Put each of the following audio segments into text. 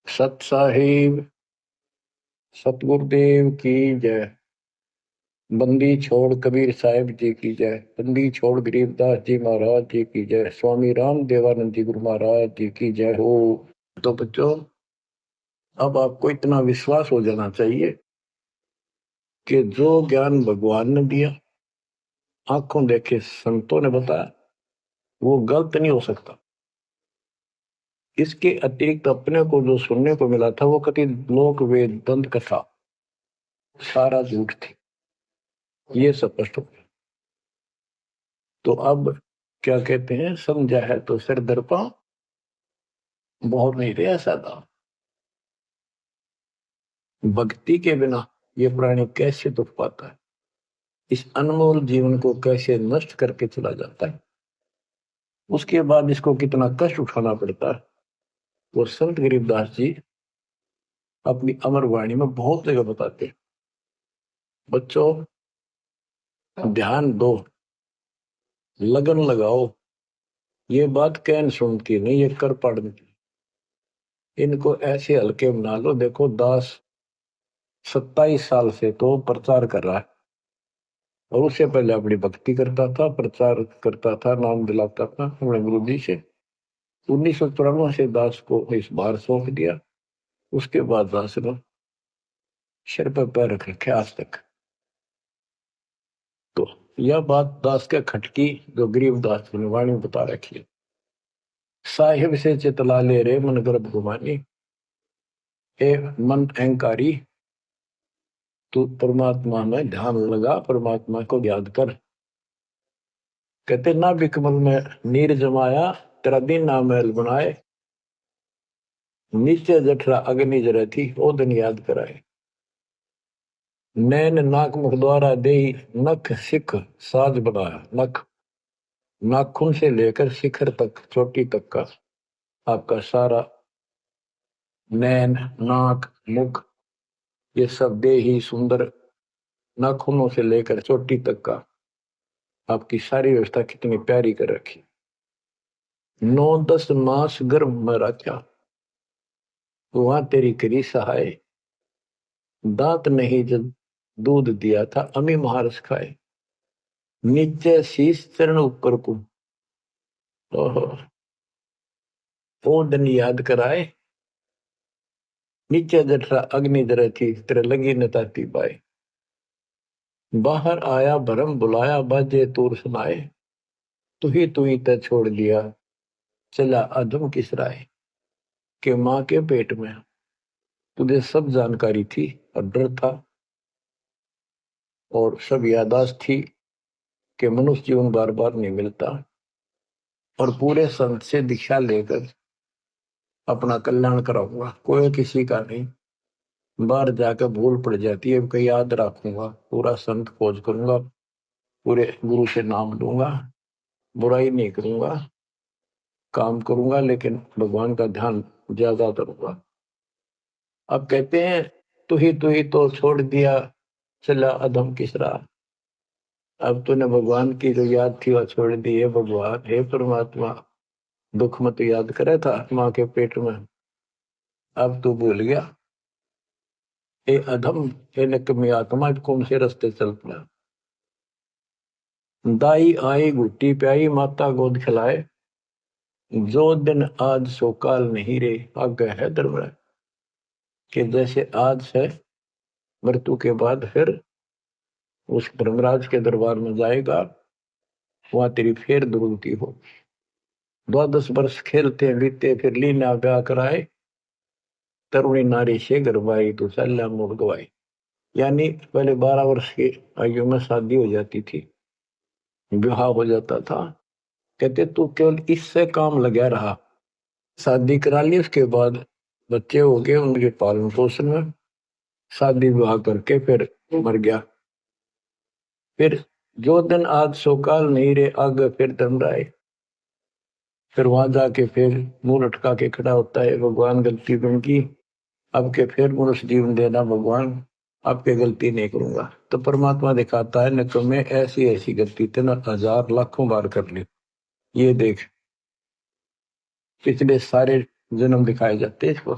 सत साहिब सतगुरुदेव की जय। बंदी छोड़ कबीर साहिब जी की जय। बंदी छोड़ गरीबदास जी महाराज जी की जय। स्वामी राम देवानंद जी गुरु महाराज जी की जय हो। तो बच्चों, अब आपको इतना विश्वास हो जाना चाहिए कि जो ज्ञान भगवान ने दिया, आंखों देखे संतों ने बताया, वो गलत नहीं हो सकता। इसके अतिरिक्त अपने को जो सुनने को मिला था वो कति लोक वेद दंत कथा सारा झूठ थी, ये स्पष्ट हो गया। तो अब क्या कहते हैं, समझा है तो सिर दर्पा बहुत नहीं रे ऐसा था। भक्ति के बिना ये प्राणी कैसे दुख पाता है, इस अनमोल जीवन को कैसे नष्ट करके चला जाता है, उसके बाद इसको कितना कष्ट उठाना पड़ता है। वो संत गरीबदास जी अपनी अमर वाणी में बहुत जगह बताते हैं। बच्चों, ध्यान दो, लगन लगाओ। ये बात कैन सुनती नहीं, ये कर पड़ती। इनको ऐसे हल्के बना लो। देखो, दास 27 साल से तो प्रचार कर रहा है, और उससे पहले अपनी भक्ति करता था, प्रचार करता था, नाम दिलाता था अपने गुरु जी से। 1994 से दास को इस बार सौंप दिया। उसके बाद दास ने सिर पर पैर रख रखे आज तक। तो यह बात दास के खटकी जो गरीब दास ने वाणी बता रखी है। साहिब से चितला ले रे मन गर्भ गुमानी, ए मन अहंकारी, तू परमात्मा में ध्यान लगा, परमात्मा को याद कर। कहते ना बिकमल में नीर जमाया, तेरा दिन ना महल बनाए, नीचे जठरा अग्नि जरे थी, ओ दिन याद कराए। नैन नाक मुख द्वारा दे, नख सिख साज बनाया। नख, नाखून से लेकर शिखर तक, चोटी तक का आपका सारा नैन नाक मुख, ये सब दे ही सुंदर, नाखूनों से लेकर चोटी तक का आपकी सारी व्यवस्था कितनी प्यारी कर रखी। 9-10 मास गर्भ में रखा, वहां तेरी करी सहाय, दांत नहीं जब दूध दिया था, अमी महारस खाए। नीचे शीश चरण ऊपर को, ओ दिन याद कराए, नीचे जठरा अग्नि जरे थी, तेरे लगी न ताती पाए। बाहर आया भरम बुलाया, बाजे तूर सुनाए, तू ही ते छोड़ दिया, चला अधम किस राय। के माँ के पेट में तुझे सब जानकारी थी, और डर था, और सब यादाश्त थी कि मनुष्य जीवन बार बार नहीं मिलता, और पूरे संत से दीक्षा लेकर अपना कल्याण कराऊंगा, कोई किसी का नहीं। बाहर जाकर भूल पड़ जाती है, कहीं याद रखूंगा, पूरा संत खोज करूंगा, पूरे गुरु से नाम लूंगा, बुराई नहीं करूंगा, काम करूंगा, लेकिन भगवान का ध्यान ज्यादा करूंगा। अब कहते हैं तू ही तो छोड़ दिया, चला अधम किस राह। अब तूने भगवान की जो याद थी वह छोड़ दी है। भगवान, हे परमात्मा, दुख मत याद करे था माँ के पेट में, अब तू भूल गया। ए अधम, हे निकम्मी आत्मा, कौन से रास्ते चल पड़ा। दाई आई घुट्टी प्याई, माता गोद खिलाए, जो दिन आज सो काल नहीं रे, आगे है दरबार। कि जैसे आज है, मृत्यु के बाद फिर उस धर्मराज के दरबार में जाएगा, वहां तेरी फिर दुर्गति हो। 12 वर्ष खेलते बीते, फिर लीना ब्याह कराए, तरुणी नारी से गरबाई, तो सल्ला मोड़ गवाई। यानी पहले 12 वर्ष की आयु में शादी हो जाती थी, विवाह हो जाता था। कहते तू केवल इससे काम लगा रहा, शादी करा ली, उसके बाद बच्चे हो गए, उनके पालन पोषण में शादी विवाह करके फिर मर गया। फिर जो दिन आज सोकाल नहीं रे, आगे फिर धर्मराय। फिर वहां जाके फिर मुंह लटका के खड़ा होता है, भगवान गलती उनकी, अब के फिर मनुष्य जीवन देना भगवान, आपके गलती नहीं करूंगा। तो परमात्मा दिखाता है, न तुम्हें ऐसी ऐसी गलती थे न 1000 लाखों बार कर ली। ये देख, पिछले सारे जन्म दिखाए जाते इसको।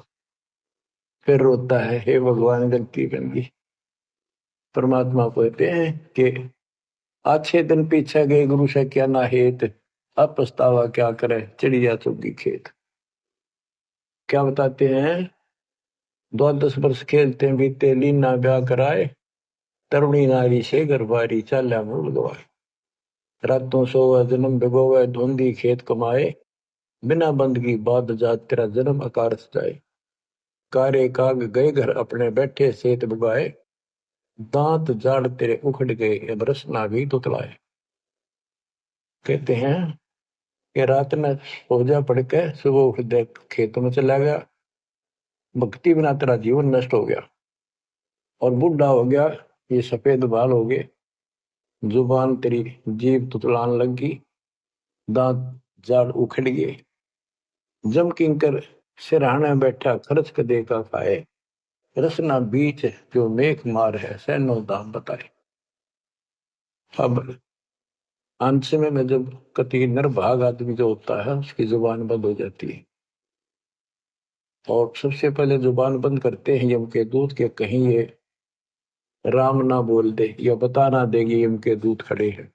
फिर रोता है, हे भगवान गलती बन गई। परमात्मा कहते हैं कि अच्छे दिन पीछे गए गुरु से क्या ना हेत, अब पछतावा क्या करे चिड़िया चुगी खेत। क्या बताते हैं, 10 वर्ष खेलते बीते लीना ब्याह कराए, तरुणी नारी से गरबारी चाल्या मूल गवाए। रातों सोवा जन्म भिगोवे धुंधी खेत कमाए, बिना बंदगी बाद जात तेरा जन्म अकारस जाए। कारे काग गए घर अपने बैठे सेत बुगाए, दांत जाड़ तेरे उखड़ गए अब रसना भी तुतलाए। कहते हैं कि रात में सो जा पड़ के सुबह उठ दे खेतों में चला गया, भक्ति बिना तेरा जीवन नष्ट हो गया और बूढ़ा हो गया, ये सफेद बाल हो गए, जुबान तेरी जीभ तुतलान लगी, दांत जाड़ उखड़ गए। जम किंकर सिरहाने बैठा खर्च क देखा खाए, रसना बीच जो मेघ मार है सैनो दाम बताए। अब अंत में जब कति निर्भाग आदमी जो होता है उसकी जुबान बंद हो जाती है, और सबसे पहले जुबान बंद करते हैं यम के दूत के कहीं ये राम ना बोल दे या बता ना देगी यम के दूत खड़े हैं,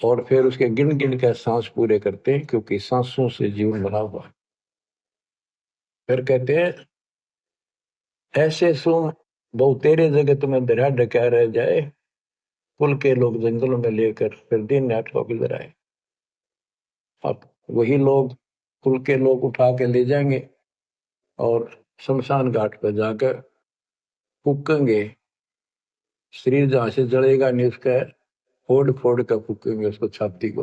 और फिर उसके गिन गिन के सांस पूरे करते हैं क्योंकि सांसों से जीवन बना हुआ है। फिर कहते हैं ऐसे सुन बहु तेरे जगत में दरिया ढका रह जाए, कुल के लोग जंगलों में लेकर फिर दिन रात को गुजर आए। अब वही लोग कुल के लोग उठा के ले जाएंगे और शमशान घाट पर जाकर फूकेंगे, शरीर जहां से जलेगा नहीं उसका फोड़ फोड़ कर फूकेंगे उसको छाती को।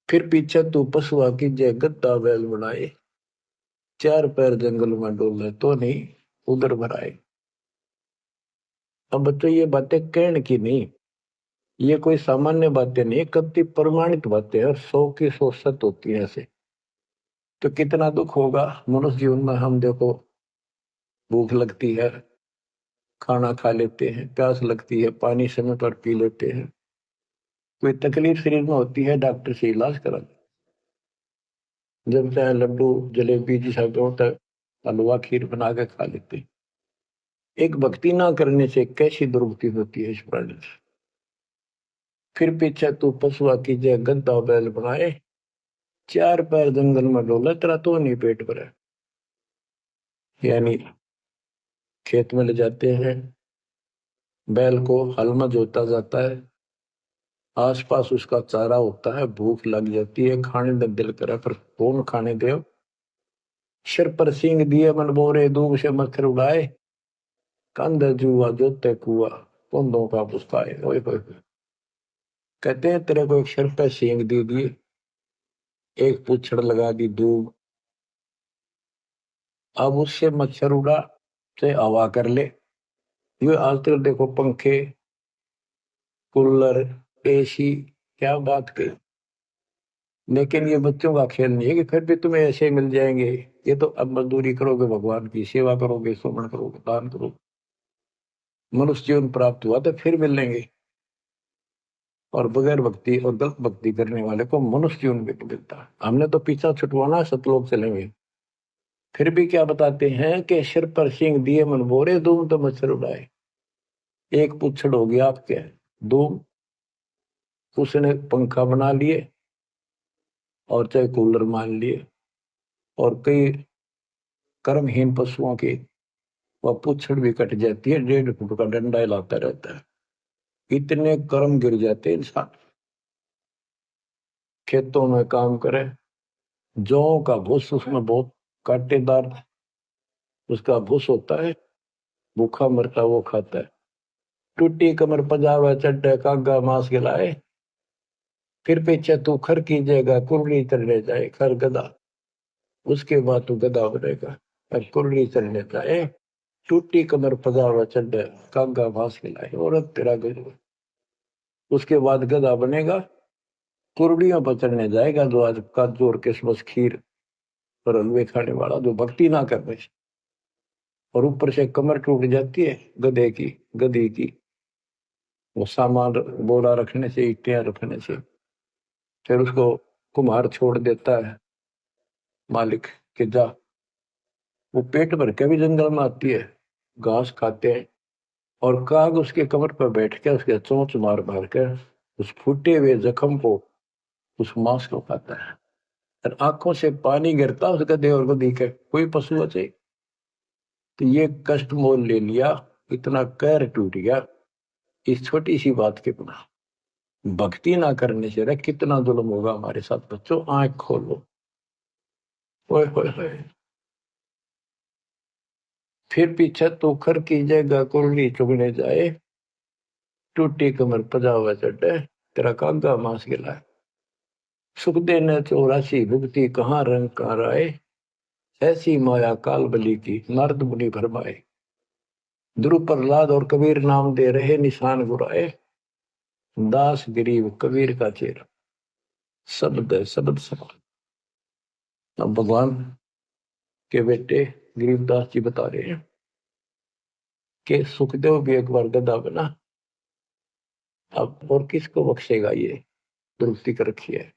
फिर पीछे तू पशुआ की जय गद्दा बैल बनाए, चार पैर जंगल में डोले तो नहीं उधर भराए। अब बच्चों ये बातें कहने की नहीं, ये कोई सामान्य बातें नहीं, कति प्रमाणित बातें हैं, 100 की 100 सत्य होती है ऐसे। तो कितना दुख होगा मनुष्य जीवन में, हम देखो भूख लगती है खाना खा लेते हैं, प्यास लगती है पानी समय पर पी लेते हैं, कोई तकलीफ शरीर में होती है डॉक्टर से इलाज करा, जब चाहे लड्डू जलेबी जैसा होता है हलवा खीर बना के खा लेते हैं। एक भक्ति ना करने से कैसी दुर्गति होती है इस प्राणी से। फिर पीछे तू पशुआ की जय गद्दा बैल बनाए, चार पैर जंगल में डोला तेरा तो नहीं पेट भरा। यानी खेत में ले जाते हैं बैल को, हल में जोता जाता है, आसपास उसका चारा होता है, भूख लग जाती है, खाने का दिल करे पर कौन खाने दे। सिर पर सींग दिए मन बोरे दूब से मच्छर उड़ाए, कंध जुआ जोते कुआ कुंदों का पुस्ताए। कहते हैं तेरे को एक सिर पर सींग दे दिए, एक पूछड़ लगा दी दूब, अब उससे मच्छर उड़ा से हवा कर ले। ये आज तक देखो पंखे कूलर एसी क्या बात कही, लेकिन ये बच्चों का खेल नहीं है कि फिर भी तुम्हें ऐसे मिल जाएंगे। ये तो अब मजदूरी करोगे, भगवान की सेवा करोगे, सुमन करोगे, दान करोगे, मनुष्य जीवन प्राप्त हुआ तो फिर मिलेंगे। और बगैर भक्ति और गलत भक्ति करने वाले को मनुष्य जीवन भी मिलता है। हमने तो पीछा छुटवाना, सतलोक चलेंगे। फिर भी क्या बताते हैं कि सिर पर सींग दिए मन बोरे दूम तो मच्छर उड़ाए। एक पुच्छड़ हो गया आपके दूम, उसने पंखा बना लिए और चाहे कूलर मान लिए, और कई कर्महीन पशुओं की वह पुच्छड़ भी कट जाती है, 1.5 फुट का डंडा हिलाता रहता है, इतने कर्म गिर जाते इंसान। खेतों में काम करे, जौ का भूस उसमें बहुत कांटेदार उसका भूस होता है, भूखा मरता वो खाता है। टूटी कमर पजावा चड्डे कागा मांस खिलाए, फिर पीछे तू खर की जगह कुरली चढ़ने जाए, खर गधा, उसके बाद तू गधा बनेगा और कुरली चढ़ने जाए। टूटी कमर पजावा चड्डे कागा मांस खिलाए, और तेरा गधा, उसके बाद गधा बनेगा, कुरड़ियों पर चढ़ने जाएगा, जो आज काजू और किशमिश खीर और हलवे खाने वाला जो भक्ति ना कर रहे, और ऊपर से कमर टूट जाती है गधे की गधी की, वो सामान बोरा रखने से, ईटियां रखने से। फिर उसको कुम्हार छोड़ देता है मालिक के जा वो पेट भर के भी जंगल में आती है, घास खाते हैं, और काग उसके कमर पर बैठ के उसके चोंच मार मार कर उस फूटे हुए जख्म को, उस मांस को खाता है। और आंखों से पानी गिरता उसका देवर को देखे, कोई पशु बचे। तो ये कष्ट मोल ले लिया, इतना कहर टूट गया इस छोटी सी बात के बिना। भक्ति ना करने से रे कितना जुल्म होगा हमारे साथ। बच्चों आंख खोलो। ओए होए होए। फिर पीछे तो खर की जगह कुरली चुगने जाए, टूटी कमर पजावा चढ़े, तेरा कागा मांस गिलाए। सुख देने 84 भुगती कहाँ रंग कार आए, ऐसी माया काल बली की नारद मुनि भरमाए। ध्रुव प्रहलाद और कबीर नाम दे रहे निशान गुराए, दास गरीब कबीर का चेहरा, शब्द है शब्द समान। अब भगवान के बेटे गरीबदास जी बता रहे हैं कि सुखदेव भी एक बार गधा बना, अब और किसको बख्शेगा ये दुरुस्ती कर रखी है।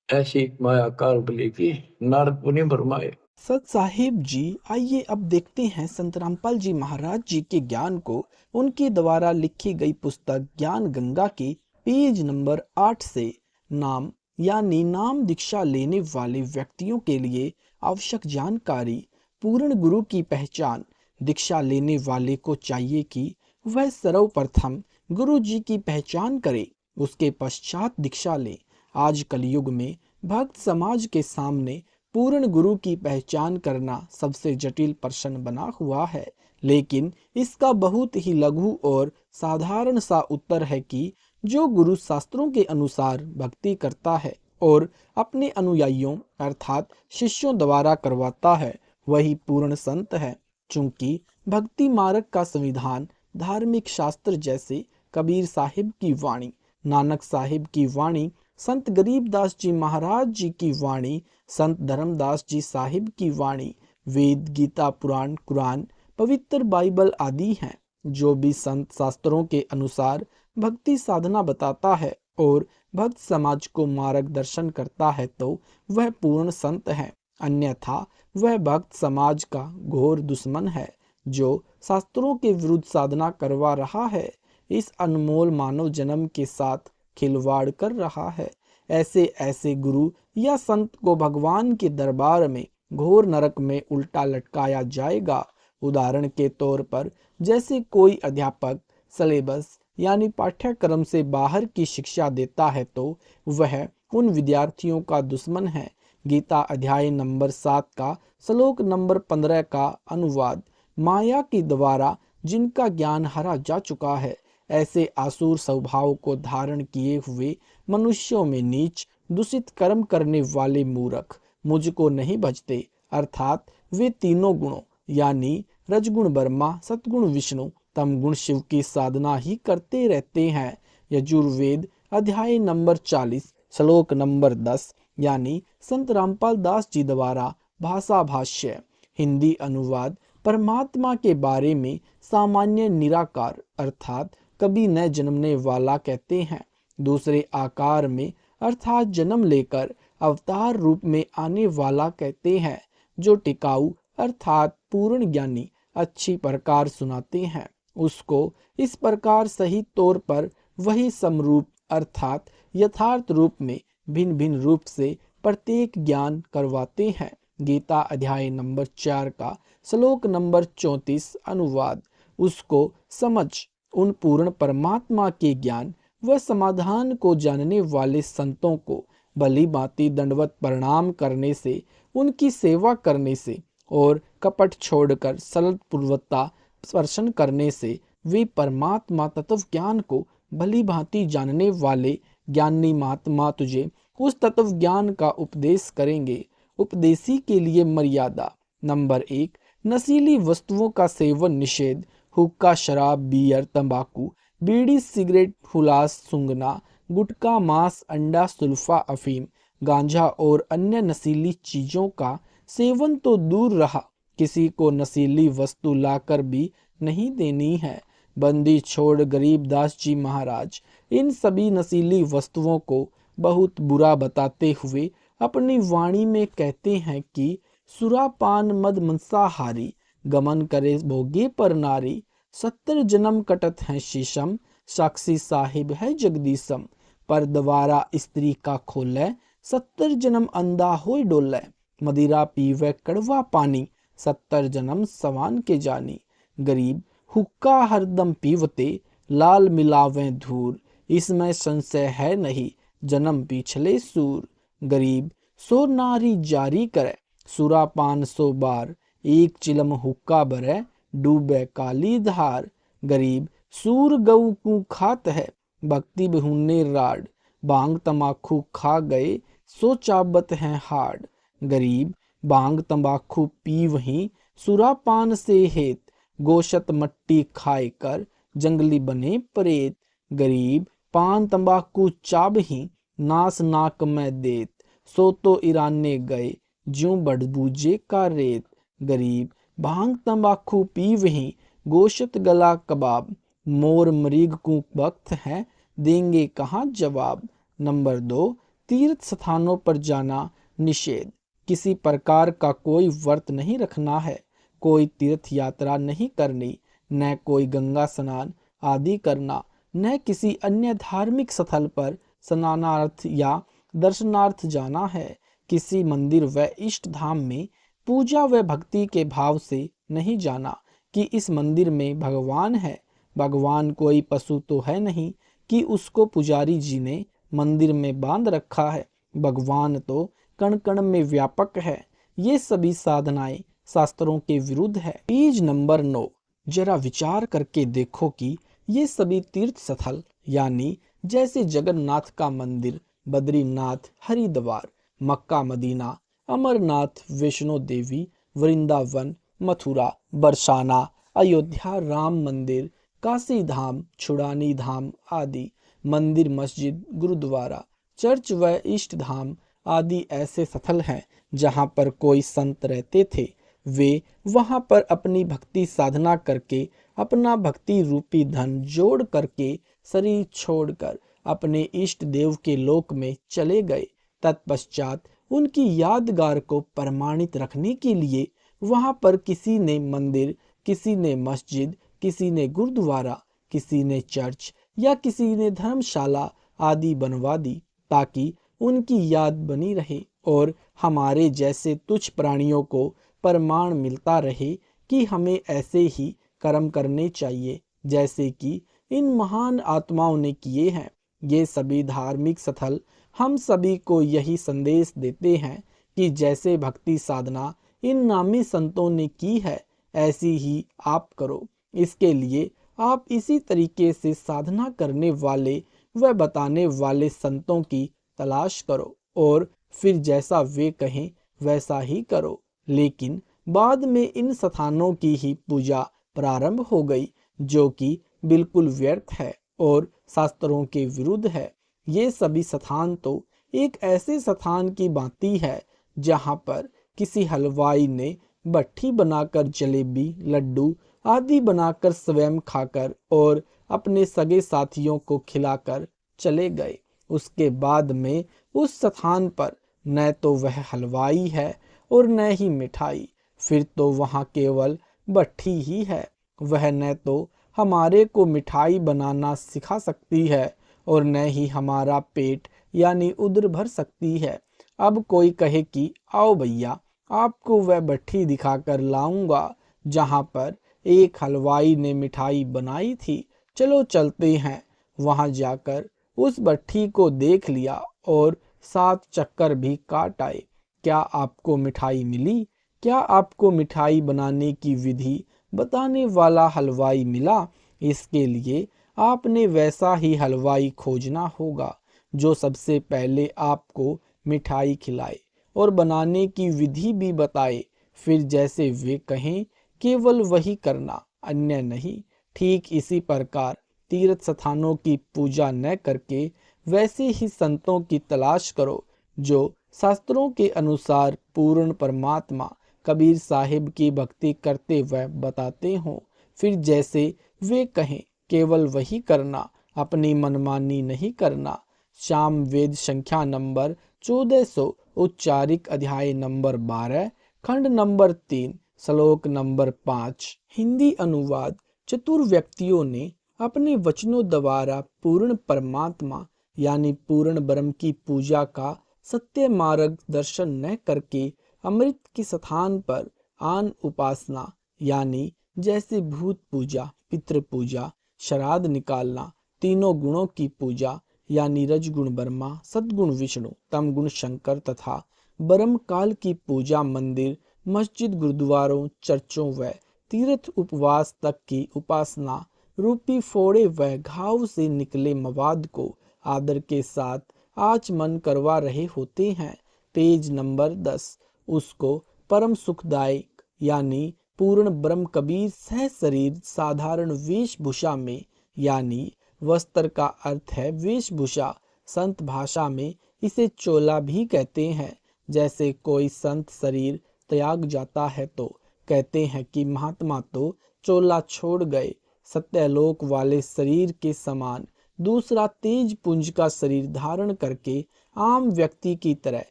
ऐसी माया काल बली की नारद मुनि भरमाए। सत साहिब जी, आइए अब देखते हैं संत रामपाल जी महाराज जी के ज्ञान को उनके द्वारा लिखी गई पुस्तक ज्ञान गंगा के पेज नंबर 8 से। नाम यानी नाम दीक्षा लेने वाले व्यक्तियों के लिए आवश्यक जानकारी। पूर्ण गुरु की पहचान। दीक्षा लेने वाले को चाहिए कि वह सर्वप्रथम गुरु जी की पहचान करे, उसके पश्चात दीक्षा ले। आज कलयुग में भक्त समाज के सामने पूर्ण गुरु की पहचान करना सबसे जटिल प्रश्न बना हुआ है, लेकिन इसका बहुत ही लघु और साधारण सा उत्तर है कि जो गुरु शास्त्रों के अनुसार भक्ति करता है और अपने अनुयायियों अर्थात शिष्यों द्वारा करवाता है, वही पूर्ण संत है। चूंकि भक्ति मार्ग का संविधान धार्मिक शास्त्र जैसे कबीर साहिब की वाणी, नानक साहिब की वाणी, संत गरीबदास जी महाराज जी की वाणी, संत धर्मदास जी साहिब की वाणी, वेद गीता पुराण कुरान पवित्र बाइबल आदि हैं। जो भी संत शास्त्रों के अनुसार भक्ति साधना बताता है और भक्त समाज को मार्गदर्शन करता है तो वह पूर्ण संत है, अन्यथा वह भक्त समाज का घोर दुश्मन है जो शास्त्रों के विरुद्ध साधना करवा रहा है, इस अनमोल मानव जन्म के साथ खिलवाड़ कर रहा है। ऐसे ऐसे गुरु या संत को भगवान के दरबार में घोर नरक में उल्टा लटकाया जाएगा। उदाहरण के तौर पर जैसे कोई अध्यापक सिलेबस यानी पाठ्यक्रम से बाहर की शिक्षा देता है तो वह उन विद्यार्थियों का दुश्मन है। गीता अध्याय नंबर 7 का श्लोक नंबर 15 का अनुवाद। माया के द्वारा जिनका ज्ञान हरा जा चुका है, ऐसे आसुर स्वभाव को धारण किए हुए मनुष्यों में नीच दूषित कर्म करने वाले मूर्ख मुझको नहीं बचते, अर्थात वे तीनों गुणों यानी रजगुण ब्रह्मा, सतगुण विष्णु, तमगुण शिव की साधना ही करते रहते हैं। यजुर्वेद अध्याय नंबर 40 श्लोक नंबर 10 यानी संत रामपाल दास जी द्वारा भाषा भाष्य। हिंदी अनुवाद। परमात्मा के बारे में सामान्य निराकार अर्थात कभी न जन्मने वाला कहते हैं। दूसरे आकार में अर्थात जन्म लेकर अवतार रूप में आने वाला कहते हैं। जो टिकाऊ अर्थात पूर्ण ज्ञानी अच्छी प्रकार सुनाते हैं, उसको इस प्रकार सही तौर पर वही समरूप अर्थात यथार्थ रूप में भिन्न भिन्न रूप से प्रत्येक ज्ञान करवाते हैं। गीता अध्याय नंबर 4 का श्लोक नंबर 34 अनुवाद। उसको समझ उन पूर्ण परमात्मा के ज्ञान व समाधान को जानने वाले संतों को भली भांति दंडवत प्रणाम करने से, उनकी सेवा करने से और कपट छोड़कर सरल पूर्वकता स्पर्शन करने से वे परमात्मा तत्व ज्ञान को भली भांति जानने वाले ज्ञानी महात्मा तुझे उस तत्व ज्ञान का उपदेश करेंगे। उपदेशी के लिए मर्यादा। नंबर 1, नशीली वस्तुओं का सेवन निषेध। हुक्का, शराब, बियर, तंबाकू, बीड़ी, सिगरेट, हुलास, सूंघना, गुटखा, मांस, अंडा, सुल्फा, अफीम, गांजा और अन्य नशीली चीजों का सेवन तो दूर रहा, किसी को नशीली वस्तु लाकर भी नहीं देनी है। बंदी छोड़ गरीबदास जी महाराज इन सभी नशीली वस्तुओं को बहुत बुरा बताते हुए अपनी वाणी में कहते हैं कि सुरापान मद मंसाहारी, गमन करे भोगे पर नारी। 70 जन्म कटत हैं शीशम, साक्षी साहिब है जगदीशम। पर द्वारा स्त्री का खोले, 70 जन्म अंधा होय डोले। मदिरा पीवे कड़वा पानी, 70 जन्म सवान के जानी। गरीब हुक्का हरदम पीवते, लाल मिलावें धूर। इसमें संशय है नहीं, जन्म पिछले सूर। गरीब सो नारी जारी करे, सुरापान 100 बार। एक चिलम हुक्का भरे, डूबे काली धार। गरीब सूर गऊ को खात है, भक्ति बहुने राड। बांग तंबाकू खा गए, सो चाबत हैं हाड। गरीब बांग तंबाकू पी वहीं, सुरापान से हेत। गोशत मट्टी खाए कर, जंगली बने प्रेत। गरीब पान तंबाकू चाबही, नास नाक में देत। सो तो ईराने गए, ज्यों बड़बूजे का रेत। गरीब भांग तंबाकू पी वहीं, गोशत गला कबाब। मोर मरीग को वक्त है, देंगे कहाँ जवाब। नंबर 2, तीर्थ स्थानों पर जाना निषेध। किसी प्रकार का कोई व्रत नहीं रखना है, कोई तीर्थ यात्रा नहीं करनी, न कोई गंगा स्नान आदि करना, न किसी अन्य धार्मिक स्थल पर स्नानार्थ या दर्शनार्थ जाना है। किसी मंदिर व इष्ट धाम में पूजा व भक्ति के भाव से नहीं जाना कि इस मंदिर में भगवान है। भगवान कोई पशु तो है नहीं कि उसको पुजारी जी ने मंदिर में बांध रखा है। भगवान तो कण कण में व्यापक है। ये सभी साधनाएं शास्त्रों के विरुद्ध है। पेज नंबर 9, जरा विचार करके देखो कि ये सभी तीर्थ स्थल यानी जैसे जगन्नाथ का मंदिर, बद्रीनाथ, हरिद्वार, मक्का मदीना, अमरनाथ, वैष्णो देवी, वृंदावन, मथुरा, बरसाना, अयोध्या राम मंदिर, काशी धाम, छुड़ानी धाम आदि मंदिर, मस्जिद, गुरुद्वारा, चर्च व इष्ट धाम आदि ऐसे स्थल हैं जहाँ पर कोई संत रहते थे। वे वहाँ पर अपनी भक्ति साधना करके अपना भक्ति रूपी धन जोड़ करके शरीर छोड़कर अपने इष्ट देव के लोक में चले गए। तत्पश्चात उनकी यादगार को प्रमाणित रखने के लिए वहाँ पर किसी ने मंदिर, किसी ने मस्जिद, किसी ने गुरुद्वारा, किसी ने चर्च या किसी ने धर्मशाला आदि बनवा दी, ताकि उनकी याद बनी रहे और हमारे जैसे तुच्छ प्राणियों को प्रमाण मिलता रहे कि हमें ऐसे ही कर्म करने चाहिए जैसे कि इन महान आत्माओं ने किए हैं। ये सभी धार्मिक स्थल हम सभी को यही संदेश देते हैं कि जैसे भक्ति साधना इन नामी संतों ने की है, ऐसी ही आप करो। इसके लिए आप इसी तरीके से साधना करने वाले व बताने वाले संतों की तलाश करो और फिर जैसा वे कहें वैसा ही करो। लेकिन बाद में इन स्थानों की ही पूजा प्रारंभ हो गई, जो कि बिल्कुल व्यर्थ है और शास्त्रों के विरुद्ध है। ये सभी स्थान तो एक ऐसे स्थान की भांति है जहाँ पर किसी हलवाई ने भट्ठी बनाकर जलेबी, लड्डू आदि बनाकर स्वयं खाकर और अपने सगे साथियों को खिलाकर चले गए। उसके बाद में उस स्थान पर न तो वह हलवाई है और न ही मिठाई, फिर तो वहाँ केवल भट्ठी ही है। वह न तो हमारे को मिठाई बनाना सिखा सकती है और न ही हमारा पेट यानी उदर भर सकती है। अब कोई कहे कि आओ भैया, आपको वह भट्ठी दिखाकर लाऊंगा जहाँ पर एक हलवाई ने मिठाई बनाई थी, चलो चलते हैं। वहां जाकर उस भट्ठी को देख लिया और 7 चक्कर भी काट आए। क्या आपको मिठाई मिली? क्या आपको मिठाई बनाने की विधि बताने वाला हलवाई मिला? इसके लिए आपने वैसा ही हलवाई खोजना होगा जो सबसे पहले आपको मिठाई खिलाए और बनाने की विधि भी बताए। फिर जैसे वे कहें केवल वही करना, अन्य नहीं। ठीक इसी प्रकार तीर्थ स्थानों की पूजा न करके वैसे ही संतों की तलाश करो जो शास्त्रों के अनुसार पूर्ण परमात्मा कबीर साहिब की भक्ति करते हुए बताते हों। फिर जैसे वे कहें केवल वही करना, अपनी मनमानी नहीं करना। शाम वेद संख्या नंबर 1400 उच्चारिक अध्याय नंबर 12 खंड नंबर 3 श्लोक नंबर 5। हिंदी अनुवाद। चतुर व्यक्तियों ने अपने वचनों द्वारा पूर्ण परमात्मा यानी पूर्ण ब्रह्म की पूजा का सत्य मार्ग दर्शन न करके अमृत के स्थान पर आन उपासना यानी जैसे भूत पूजा, पितृ पूजा, श्राद्ध निकालना, तीनों गुणों की पूजा यानी रजगुण ब्रह्मा, सद्गुण विष्णु, तमगुण शंकर तथा ब्रह्म काल की पूजा मंदिर, मस्जिद, गुरुद्वारों, चर्चों व तीर्थ उपवास तक की उपासना रूपी फोड़े व घाव से निकले मवाद को आदर के साथ आचमन करवा रहे होते हैं। Page number 10। उसको परम सुखदायक यानी पूर्ण ब्रह्म कबीर सह शरीर साधारण वेशभूषा में यानी वस्त्र का अर्थ है वेशभूषा, संत भाषा में इसे चोला भी कहते हैं। जैसे कोई संत शरीर त्याग जाता है तो कहते हैं कि महात्मा तो चोला छोड़ गए। सत्यलोक वाले शरीर के समान दूसरा तेज पुंज का शरीर धारण करके आम व्यक्ति की तरह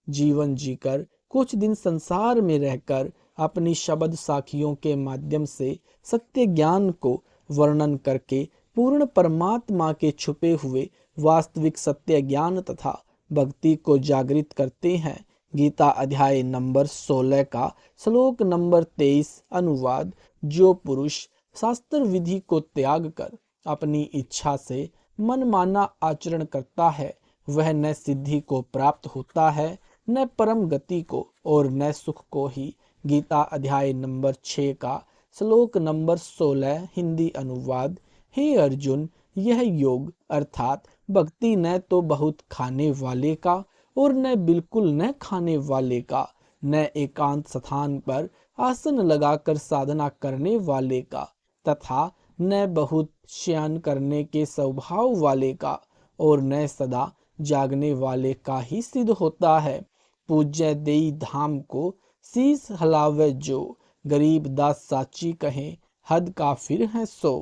जीवन जीकर कुछ दिन संसार में रहकर अपनी शब्द साखियों के माध्यम से सत्य ज्ञान को वर्णन करके पूर्ण परमात्मा के छुपे हुए वास्तविक सत्य ज्ञान तथा भक्ति को जागृत करते हैं। गीता अध्याय नंबर 16 का श्लोक नंबर 23 अनुवाद। जो पुरुष शास्त्र विधि को त्याग कर अपनी इच्छा से मनमाना आचरण करता है वह न सिद्धि को प्राप्त होता है, न परम गति को और न सुख को ही। गीता अध्याय नंबर 6 का श्लोक नंबर 16 हिंदी अनुवाद। हे अर्जुन, यह योग अर्थात भक्ति न तो बहुत खाने वाले का और न बिल्कुल न खाने वाले का, न एकांत स्थान पर आसन लगाकर साधना करने वाले का तथा न बहुत शयन करने के स्वभाव वाले का और न सदा जागने वाले का ही सिद्ध होता है। पूज्य देई धाम को शीस हलावे जो, गरीब दास साची कहें हद काफिर है सो।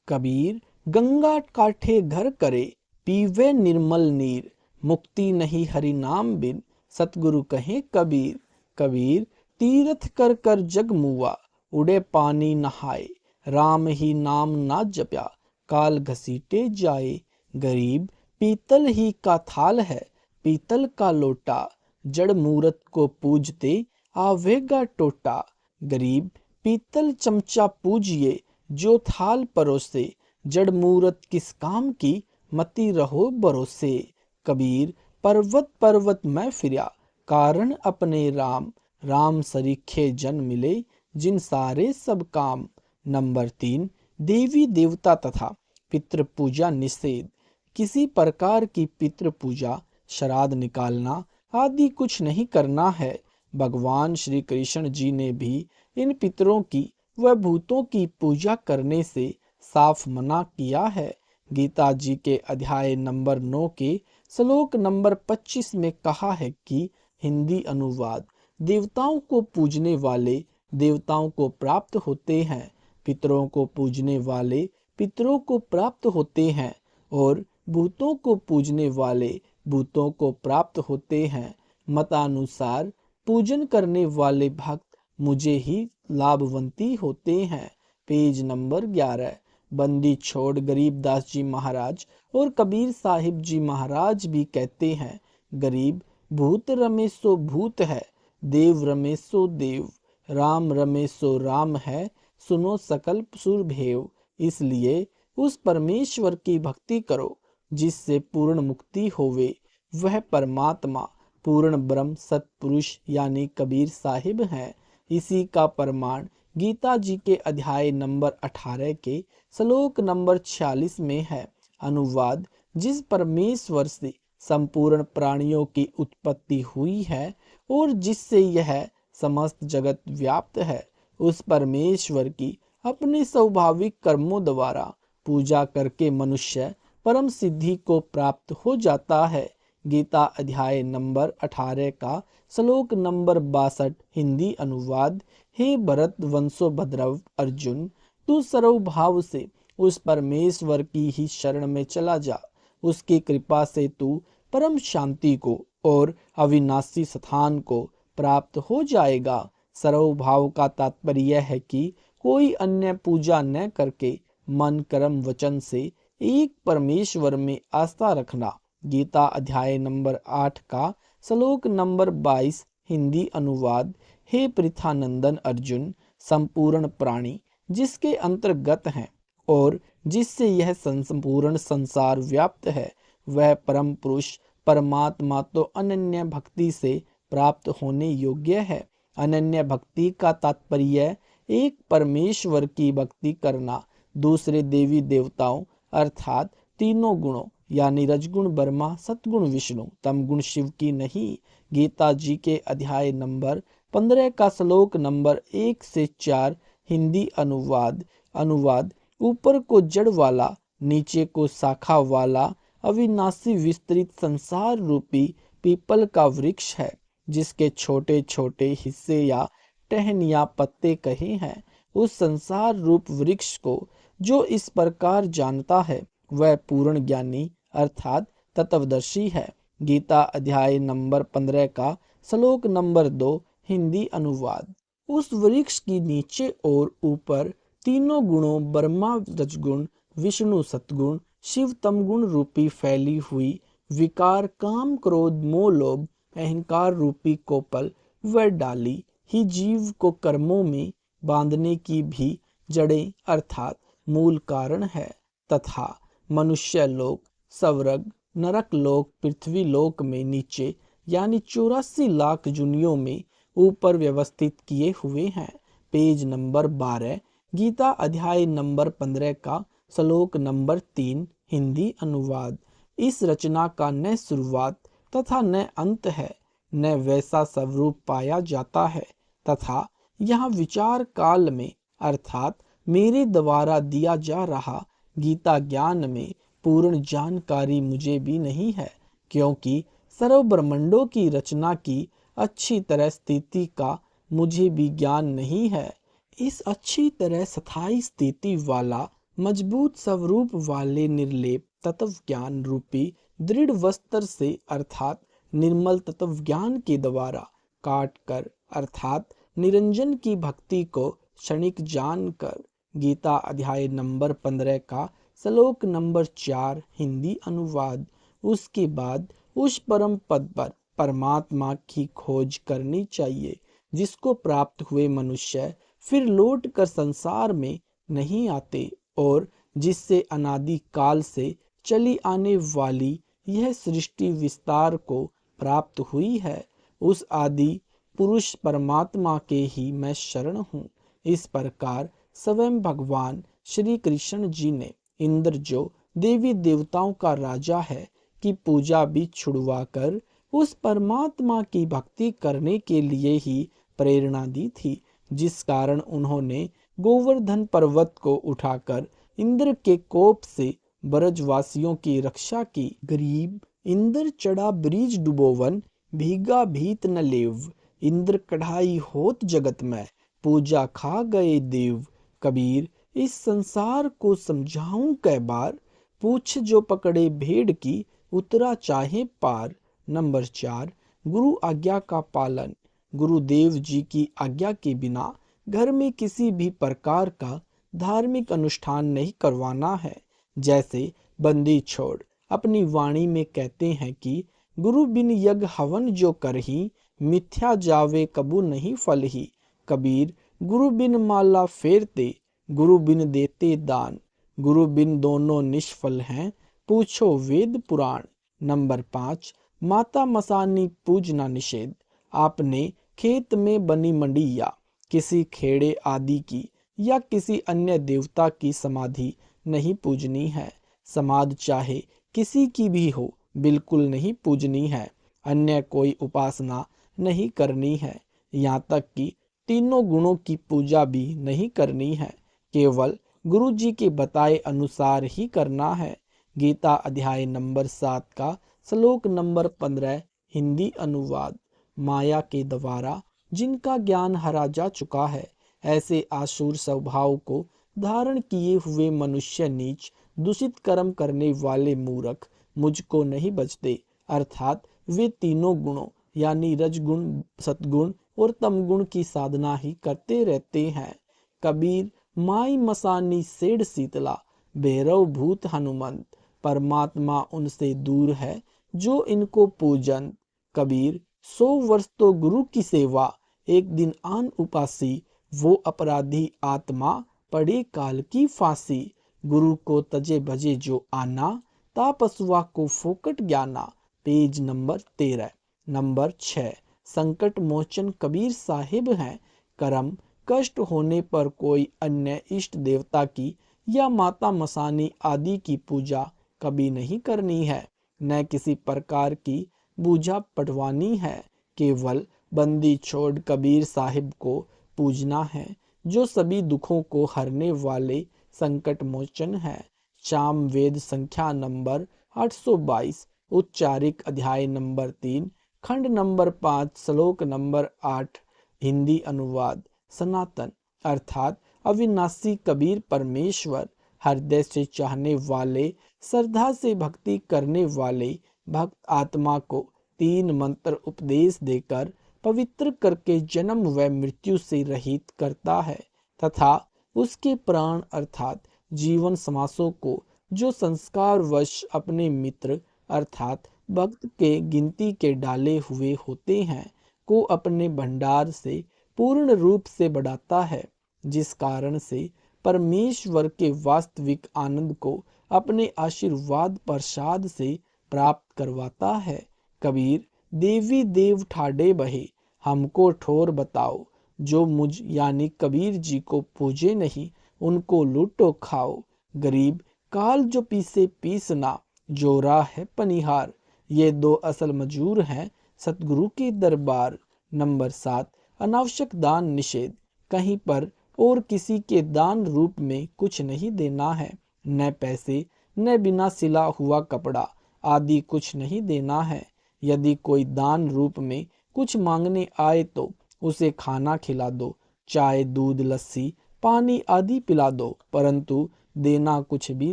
कबीर गंगा काठे घर करे पीवे निर्मल नीर, मुक्ति नहीं हरि नाम बिन सतगुरु कहें कबीर। कबीर तीर्थ कर कर जग मुआ, उड़े पानी नहाए, राम ही नाम ना जप्या काल घसीटे जाए। गरीब पीतल ही का थाल है पीतल का लोटा, जड़ मूरत को पूजते आवेगा टोटा। गरीब पीतल चमचा पूजिए जो थाल परोसे, जड़ मूरत किस काम की मति रहो भरोसे। कबीर पर्वत पर्वत मैं फिरा कारण अपने राम, राम सरीखे जन मिले जिन सारे सब काम। नंबर 3 देवी देवता तथा पितृ पूजा निषेध। किसी प्रकार की पितृ पूजा, श्राद्ध निकालना आदि कुछ नहीं करना है। भगवान श्री कृष्ण जी ने भी इन पितरों की व भूतों की पूजा करने से साफ मना किया है। गीता जी के अध्याय नंबर 9 के श्लोक नंबर 25 में कहा है कि हिंदी अनुवाद। देवताओं को पूजने वाले देवताओं को प्राप्त होते हैं, पितरों को पूजने वाले पितरों को प्राप्त होते हैं और भूतों को पूजने वाले भूतों को प्राप्त होते हैं। मतानुसार पूजन करने वाले भक्त मुझे ही लाभवंती होते हैं। Page number 11। बंदी छोड़ गरीबदास जी महाराज और कबीर साहिब जी महाराज भी कहते हैं, गरीब भूत रमे सो भूत है, देव रमे सो देव, राम रमे सो राम है, सुनो सकल सुरभेव। इसलिए उस परमेश्वर की भक्ति करो जिससे पूर्ण मुक्ति होवे। वह परमात्मा पूर्ण ब्रह्म सतपुरुष यानी कबीर साहिब हैं। इसी का प्रमाण गीता जी के अध्याय नंबर 18 के श्लोक नंबर 46 में है। अनुवाद। जिस परमेश्वर से संपूर्ण प्राणियों की उत्पत्ति हुई है और जिससे यह समस्त जगत व्याप्त है, उस परमेश्वर की अपने स्वाभाविक कर्मों द्वारा पूजा करके मनुष्य परम सिद्धि को प्राप्त हो जाता है। गीता अध्याय नंबर 18 का श्लोक नंबर 62 हिंदी अनुवाद। हे भरत वंशोभद्रव अर्जुन, तू सर्वभाव से उस परमेश्वर की ही शरण में चला जा। उसकी कृपा से तू परम शांति को और अविनाशी स्थान को प्राप्त हो जाएगा। सर्वभाव का तात्पर्य है कि कोई अन्य पूजा न करके मन कर्म वचन से एक परमेश्वर में आस्था रखना। गीता अध्याय नंबर 8 का श्लोक नंबर 22 हिंदी अनुवाद। हे पृथानंदन अर्जुन, संपूर्ण प्राणी जिसके अंतर्गत हैं और जिससे यह संपूर्ण संसार व्याप्त है, वह परम पुरुष परमात्मा तो अनन्य भक्ति से प्राप्त होने योग्य है। अनन्य भक्ति का तात्पर्य एक परमेश्वर की भक्ति करना, दूसरे देवी देवताओं अर्थात तीनों गुणों यानी रजगुण ब्रह्मा, सतगुण विष्णु, तमगुण शिव की नहीं। गीता जी के अध्याय नंबर 15 का श्लोक नंबर 1 से 4 हिंदी अनुवाद। ऊपर को जड़ वाला, नीचे को शाखा वाला अविनाशी विस्तृत संसार रूपी पीपल का वृक्ष है, जिसके छोटे छोटे हिस्से या टहन या पत्ते कहे हैं। उस संसार रूप वृक्ष को जो इस प्रकार जानता है, वह पूर्ण ज्ञानी अर्थात तत्वदर्शी है। गीता अध्याय नंबर 15 का श्लोक नंबर 2 हिंदी अनुवाद। उस वृक्ष की नीचे और ऊपर तीनों गुणों ब्रह्मा रजगुण, विष्णु सतगुण, शिव तमगुण रूपी फैली हुई विकार काम क्रोध मोह लोभ अहंकार रूपी कोपल व डाली ही जीव को कर्मों में बांधने की भी जड़ें अर्थात मूल कारण है, तथा मनुष्य लोक, स्वर्ग, नरक लोक, पृथ्वी लोक में नीचे यानी 84 लाख जुनियों में ऊपर व्यवस्थित किए हुए हैं। पेज नंबर 12 गीता अध्याय नंबर 15 का श्लोक नंबर 3 हिंदी अनुवाद। इस रचना का न शुरुआत तथा न अंत है, न वैसा स्वरूप पाया जाता है, तथा यह विचार काल में अर्थात मेरे द्वारा दिया जा रहा गीता ज्ञान में पूर्ण जानकारी मुझे भी नहीं है, क्योंकि सर्व ब्रह्मांडों की रचना की अच्छी तरह स्थिति का मुझे भी ज्ञान नहीं है। इस अच्छी तरह स्थायी स्थिति वाला मजबूत स्वरूप वाले निर्लेप तत्व ज्ञान रूपी दृढ़ वस्त्र से अर्थात निर्मल तत्व ज्ञान के द्वारा काट कर अर्थात निरंजन की भक्ति को क्षणिक जान कर। गीता अध्याय नंबर 15 का श्लोक नंबर 4 हिंदी अनुवाद। उसके बाद उस परम पद पर परमात्मा की खोज करनी चाहिए, जिसको प्राप्त हुए मनुष्य फिर लौट कर संसार में नहीं आते और जिससे अनादि काल से चली आने वाली यह सृष्टि विस्तार को प्राप्त हुई है। उस आदि पुरुष परमात्मा के ही मैं शरण हूँ। इस प्रकार स्वयं भगवान श्री कृष्ण जी ने इंद्र जो देवी देवताओं का राजा है की पूजा भी छुड़वा कर उस परमात्मा की भक्ति करने के लिए ही प्रेरणा दी थी, जिस कारण उन्होंने गोवर्धन पर्वत को उठाकर इंद्र के कोप से ब्रजवासियों की रक्षा की। गरीब इंद्र चढ़ा ब्रिज डुबोवन, भीगा भीत न लेव, इंद्र कढ़ाई होत जगत में, पूजा खा गए देव। कबीर इस संसार को समझाऊं कै बार, पूछ जो पकड़े भेड़ की, उतरा चाहे पार। नंबर 4 गुरु आज्ञा का पालन। गुरुदेव जी की आज्ञा के बिना घर में किसी भी प्रकार का धार्मिक अनुष्ठान नहीं करवाना है। जैसे बंदी छोड़ अपनी वाणी में कहते हैं कि गुरु बिन यज्ञ हवन जो करही, मिथ्या जावे कबू नहीं फलही। कबीर गुरु बिन माला फेरते, गुरु बिन देते दान, गुरु बिन दोनों निष्फल हैं, पूछो वेद पुराण। नंबर 5 माता मसानी पूजना निषेध। आपने खेत में बनी मंडिया, किसी खेड़े आदि की या किसी अन्य देवता की समाधि नहीं पूजनी है। समाधि चाहे किसी की भी हो, बिल्कुल नहीं पूजनी है। अन्य कोई उपासना नहीं करनी है, यहाँ तक कि तीनों गुणों की पूजा भी नहीं करनी है, केवल गुरु जी के बताए अनुसार ही करना है। गीता अध्याय नंबर 7 का श्लोक नंबर 15 हिंदी अनुवाद। माया के द्वारा जिनका ज्ञान हरा जा चुका है, ऐसे आसुर स्वभाव को धारण किए हुए मनुष्य नीच दूषित कर्म करने वाले मूर्ख मुझको नहीं बचते, अर्थात वे तीनों गुणों यानी रजगुण, सतगुण, और तमगुण की साधना ही करते रहते हैं। कबीर माई मसानी सेठ शीतला, भैरव भूत हनुमंत, परमात्मा उनसे दूर है जो इनको पूजन। कबीर 100 वर्ष तो गुरु की सेवा, एक दिन आन उपासी, वो अपराधी आत्मा पड़े काल की फांसी। गुरु को तजे भजे जो आना, तापसुआ को फोकट ज्ञाना। Page number 13। नंबर 6, संकट मोचन कबीर साहिब हैं। कर्म कष्ट होने पर कोई अन्य इष्ट देवता की या माता मसानी आदि की पूजा कभी नहीं करनी है, न किसी प्रकार की पूजा पटवानी है। केवल बंदी छोड़ कबीर साहिब को पूजना है, जो सभी दुखों को हरने वाले संकट मोचन है। चाम वेद संख्या नंबर 822, उच्चारिक अध्याय नंबर 3, खंड नंबर 5, श्लोक नंबर 8। हिंदी अनुवाद। सनातन अर्थात अविनाशी कबीर परमेश्वर, हृदय से चाहने वाले, श्रद्धा से भक्ति करने वाले भक्त आत्मा को 3 मंत्र उपदेश देकर पवित्र करके जन्म व मृत्यु से रहित करता है तथा उसके प्राण अर्थात जीवन समासों को, जो संस्कार वश अपने मित्र अर्थात भक्त के गिनती के डाले हुए होते हैं, को अपने भंडार से पूर्ण रूप से बढ़ाता है, जिस कारण से परमेश्वर के वास्तविक आनंद को अपने आशीर्वाद प्रसाद से प्राप्त करवाता है। कबीर देवी देव ठाडे बहे, हमको ठोर बताओ, जो मुझ यानी कबीर जी को पूजे नहीं, उनको लूटो खाओ। गरीब काल जो पीसे पीसना, जोरा है पनिहार, ये 2 असल मजूर हैं सतगुरु के दरबार। नंबर 7, अनावश्यक दान निषेध, कहीं पर और किसी के दान रूप में कुछ नहीं देना है, न पैसे न बिना सिला हुआ कपड़ा आदि कुछ नहीं देना है। यदि कोई दान रूप में कुछ मांगने आए तो उसे खाना खिला दो, चाय दूध लस्सी पानी आदि पिला दो, परंतु देना कुछ भी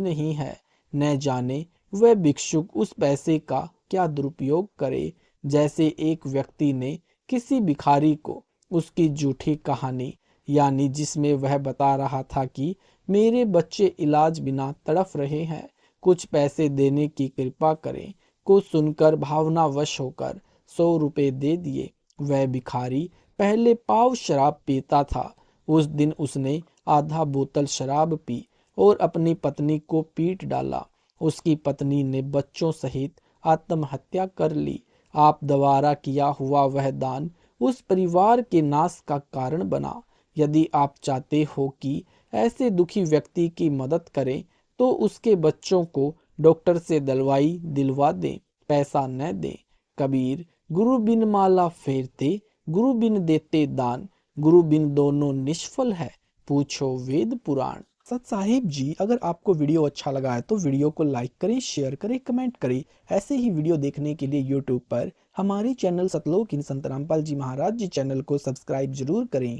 नहीं है। न जाने वह भिक्षुक उस पैसे का क्या दुरुपयोग करे। जैसे एक व्यक्ति ने किसी भिखारी को उसकी झूठी कहानी, यानी जिसमें वह बता रहा था कि मेरे बच्चे इलाज बिना तड़फ रहे हैं, कुछ पैसे देने की कृपा करें, को सुनकर भावनावश होकर 100 रुपए दे दिए। वह भिखारी पहले पाव शराब पीता था। उस दिन उसने आधा बोतल शराब पी और अपनी पत्नी को पीट डाला। उसकी पत्नी ने बच्चों सहित आत्महत्या कर ली। आप द्वारा किया हुआ वह दान उस परिवार के नाश का कारण बना। यदि आप चाहते हो कि ऐसे दुखी व्यक्ति की मदद करें, तो उसके बच्चों को डॉक्टर से दवाई दिलवा दें, पैसा न दें। कबीर गुरु बिन माला फेरते, गुरु बिन देते दान, गुरु बिन दोनों निष्फल है, पूछो वेद पुराण। सत साहिब जी, अगर आपको वीडियो अच्छा लगा है तो वीडियो को लाइक करें, शेयर करें, कमेंट करें। ऐसे ही वीडियो देखने के लिए यूट्यूब पर हमारे चैनल सतलोक इन संत रामपाल जी महाराज जी चैनल को सब्सक्राइब जरूर करें।